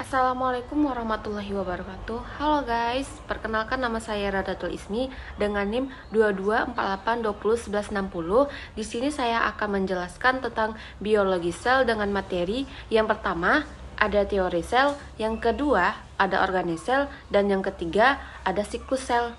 Assalamualaikum warahmatullahi wabarakatuh. Halo guys, perkenalkan nama saya Radatul Ismi dengan NIM 2248201160. Di sini saya akan menjelaskan tentang biologi sel dengan materi. Yang pertama ada teori sel, yang kedua ada organisel, dan yang ketiga ada siklus sel.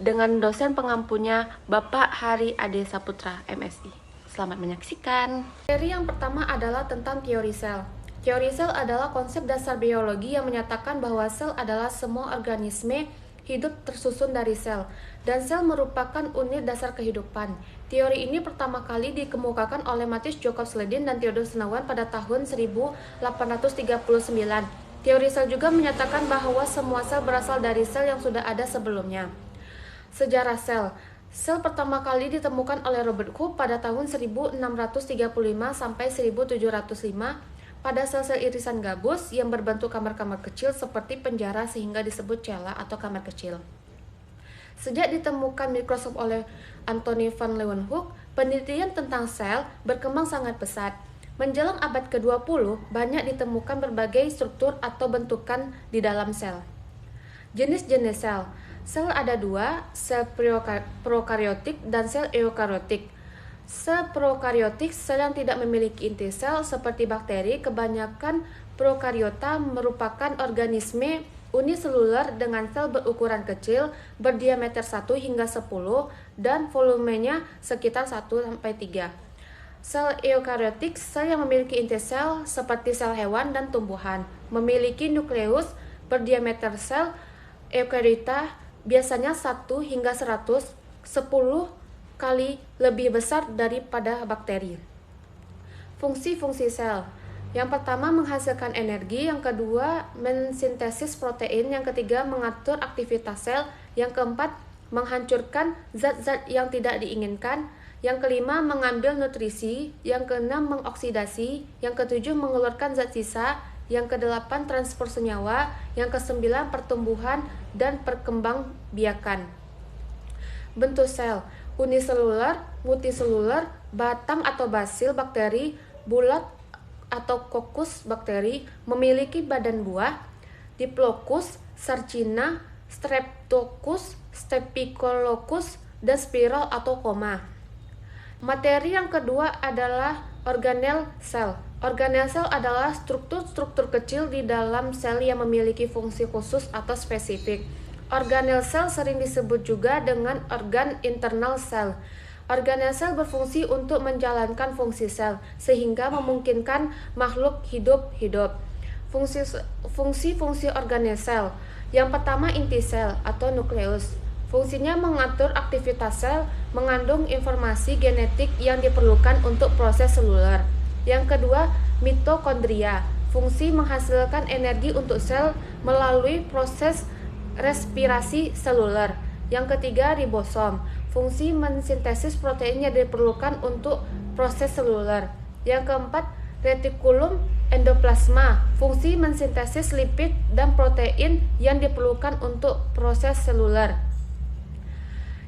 Dengan dosen pengampunya Bapak Hari Ade Saputra, MSI. Selamat menyaksikan. Materi yang pertama adalah tentang teori sel. Teori sel adalah konsep dasar biologi yang menyatakan bahwa sel adalah semua organisme hidup tersusun dari sel, dan sel merupakan unit dasar kehidupan. Teori ini pertama kali dikemukakan oleh Matthias Jakob Sledin dan Theodor Snowden pada tahun 1839. Teori sel juga menyatakan bahwa semua sel berasal dari sel yang sudah ada sebelumnya. Sejarah sel. Sel pertama kali ditemukan oleh Robert Koch pada tahun 1635 sampai 1705 pada sel-sel irisan gabus yang berbentuk kamar-kamar kecil seperti penjara sehingga disebut cella atau kamar kecil. Sejak ditemukan mikroskop oleh Anthony van Leeuwenhoek, penelitian tentang sel berkembang sangat pesat. Menjelang abad ke-20, banyak ditemukan berbagai struktur atau bentukan di dalam sel. Jenis-jenis sel. Sel ada dua, sel prokariotik dan sel eukariotik. Sel prokariotik, sel yang tidak memiliki inti sel seperti bakteri. Kebanyakan prokariota merupakan organisme uniseluler dengan sel berukuran kecil berdiameter 1 hingga 10 dan volumenya sekitar 1-3. Sel eukariotik, sel yang memiliki inti sel seperti sel hewan dan tumbuhan, memiliki nukleus berdiameter sel eukariota biasanya 1 hingga 110 kali lebih besar daripada bakteri. Fungsi-fungsi sel. Yang pertama menghasilkan energi, yang kedua mensintesis protein, yang ketiga mengatur aktivitas sel, yang keempat menghancurkan zat-zat yang tidak diinginkan, yang kelima mengambil nutrisi, yang keenam mengoksidasi, yang ketujuh mengeluarkan zat sisa, yang kedelapan transport senyawa, yang kesembilan pertumbuhan dan perkembangbiakan. Bentuk sel. Uniseluler, multiseluler, batang atau basil bakteri, bulat atau kokus bakteri, memiliki badan buah, Diplocus, Sarcina, Streptococcus, Staphylococcus, dan spiral atau koma. Materi yang kedua adalah organel sel. Organel sel adalah struktur-struktur kecil di dalam sel yang memiliki fungsi khusus atau spesifik. Organel sel sering disebut juga dengan organ internal sel. Organel sel berfungsi untuk menjalankan fungsi sel, sehingga memungkinkan makhluk hidup. Fungsi-fungsi organel sel. Yang pertama inti sel atau nukleus. Fungsinya mengatur aktivitas sel, mengandung informasi genetik yang diperlukan untuk proses seluler. Yang kedua, mitokondria. Fungsi menghasilkan energi untuk sel melalui proses respirasi seluler. Yang ketiga, ribosom. Fungsi mensintesis protein yang diperlukan untuk proses seluler. Yang keempat, retikulum endoplasma. Fungsi mensintesis lipid dan protein yang diperlukan untuk proses seluler.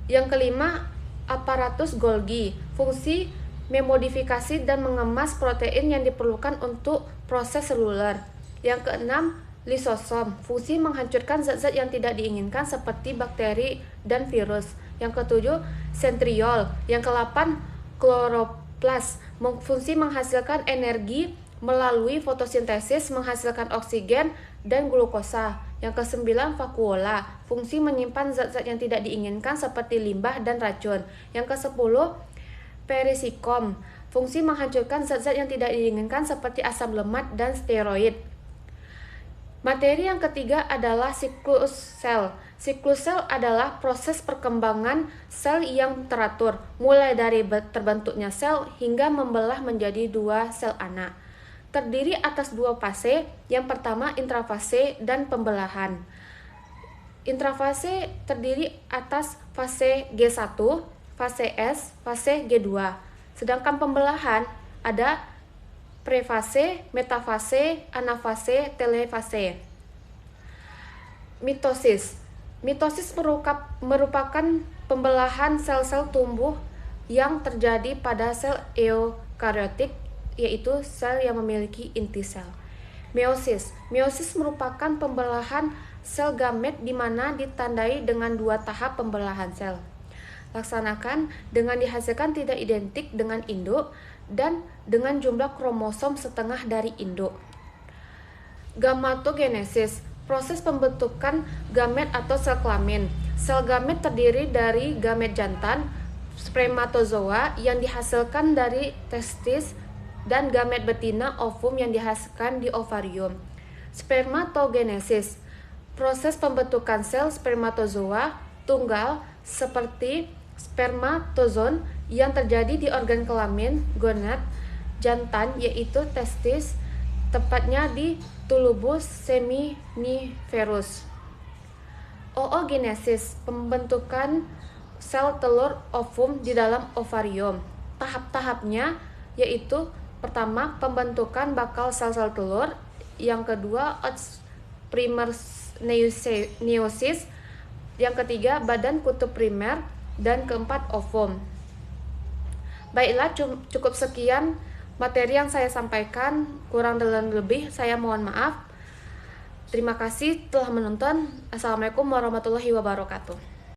Yang kelima, aparatus Golgi. Fungsi memodifikasi dan mengemas protein yang diperlukan untuk proses seluler. Yang keenam, lisosom. Fungsi menghancurkan zat-zat yang tidak diinginkan seperti bakteri dan virus. Yang ketujuh, sentriol. Yang kedelapan, kloroplas. Fungsi menghasilkan energi melalui fotosintesis, menghasilkan oksigen dan glukosa. Yang kesembilan, vakuola. Fungsi menyimpan zat-zat yang tidak diinginkan seperti limbah dan racun. Yang kesepuluh, perisikom. Fungsi menghancurkan zat-zat yang tidak diinginkan seperti asam lemak dan steroid. Materi yang ketiga adalah siklus sel. Siklus sel adalah proses perkembangan sel yang teratur, mulai dari terbentuknya sel hingga membelah menjadi dua sel anak. Terdiri atas dua fase, yang pertama intrafase dan pembelahan. Intrafase terdiri atas fase G1, fase S, fase G2. Sedangkan pembelahan ada prefase, metafase, anafase, telefase. Mitosis. Mitosis merupakan pembelahan sel-sel tumbuh yang terjadi pada sel eukariotik, yaitu sel yang memiliki inti sel. Meiosis. Meiosis merupakan pembelahan sel gamet di mana ditandai dengan 2 tahap pembelahan sel. Laksanakan dengan dihasilkan tidak identik dengan induk dan dengan jumlah kromosom setengah dari induk. Gametogenesis. Proses pembentukan gamet atau sel kelamin. Sel gamet terdiri dari gamet jantan, spermatozoa yang dihasilkan dari testis, dan gamet betina ovum yang dihasilkan di ovarium. Spermatogenesis. Proses pembentukan sel spermatozoa tunggal seperti spermatozoon yang terjadi di organ kelamin gonad jantan yaitu testis, tepatnya di tulubus seminiferus. Oogenesis. Pembentukan sel telur ovum di dalam ovarium. Tahap-tahapnya yaitu pertama, pembentukan bakal sel-sel telur. Yang kedua, primer meiosis. Yang ketiga, badan kutub primer. Dan keempat, ovum. Baiklah, cukup sekian materi yang saya sampaikan. Kurang dan lebih, saya mohon maaf. Terima kasih telah menonton. Assalamualaikum warahmatullahi wabarakatuh.